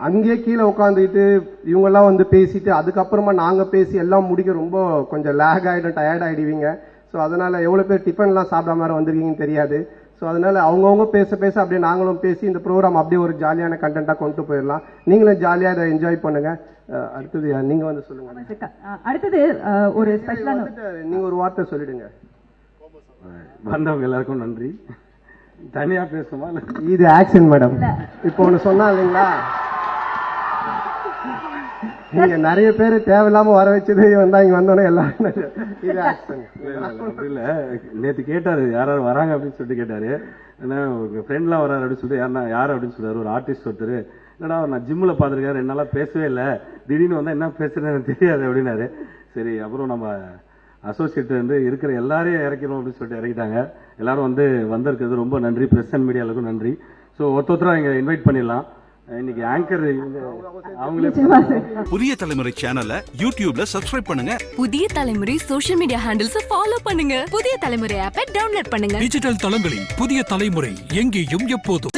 அங்கேயே கீழே உட்காந்துட்டு இவங்கெல்லாம் வந்து பேசிட்டு அதுக்கப்புறமா நாங்கள் பேசி எல்லாம் முடிக்க ரொம்ப கொஞ்சம் லேக் ஆகிடும், டயர்ட் ஆகிடுவீங்க. ஸோ அதனால் எவ்வளோ பேர் டிஃபன்லாம் சாப்பிடாம மாதிரி வந்திருக்கீங்கன்னு தெரியாது. ஸோ அதனால் அவங்கவுங்க பேச பேச அப்படியே நாங்களும் பேசி இந்த ப்ரோக்ராம் அப்படியே ஒரு ஜாலியான கண்டென்ட்டாக கொண்டு போயிடலாம். நீங்களும் ஜாலியாக இதை என்ஜாய் பண்ணுங்கள். அடுத்தது நீங்கள் வந்து சொல்லுங்கள். அடுத்தது ஒரு ஸ்பெஷலான நீங்கள் ஒரு வார்த்தை சொல்லிடுங்க. வந்தவங்க எல்லாருக்கும் நன்றி. தனியா பேசுமா? இது ஆக்ஷன் மேடம். இப்போ ஒன்று சொன்னா இல்லைங்களா, நீங்க நிறைய பேர் தேவையில்லாம வர வச்சது வந்தா இங்க வந்தோன்னே எல்லாரும் இது ஆக்ஷன். அப்படி இல்ல, நேற்று கேட்டாரு யார் யார் வராங்க அப்படின்னு சொல்லிட்டு கேட்டாரு. ஏன்னா உங்க ஃப்ரெண்ட்லாம் வராரு அப்படின்னு சொல்லிட்டு யார் அப்படின்னு சொல்றாரு. ஒரு ஆர்டிஸ்ட் ஒருத்தர், என்னடா நான் ஜிம்ல பாத்துருக்காரு, என்னால பேசவே இல்லை, திடீர்னு வந்தா என்ன பேசுறேன்னு தெரியாது அப்படின்னாரு. சரி, அப்புறம் நம்ம அசோசியேட் வந்து இருக்கிற எல்லாரையும் இறக்கணும் அப்படின்னு சொல்லிட்டு இறக்கிட்டாங்க. எல்லாரும் வந்து வந்திருக்கிறது ரொம்ப நன்றி. பிரஸ் அண்ட் மீடியாவுக்கும் நன்றி. ஸோ ஒருத்தரா இங்க இன்வைட் பண்ணிடலாம். இன்னைக்கு ஆங்கர் அவங்களே. புதிய தலைமுறை சேனலை யூடியூப்ல சப்ஸ்கிரைப் பண்ணுங்க. புதிய தலைமுறை சோஷியல் மீடியா ஹேண்டில்ஸ் ஃபாலோ பண்ணுங்க. புதிய தலைமுறை ஆப்பை டவுன்லோட் பண்ணுங்க. டிஜிட்டல் தளங்களில் புதிய தலைமுறை எங்கேயும் எப்போதும்.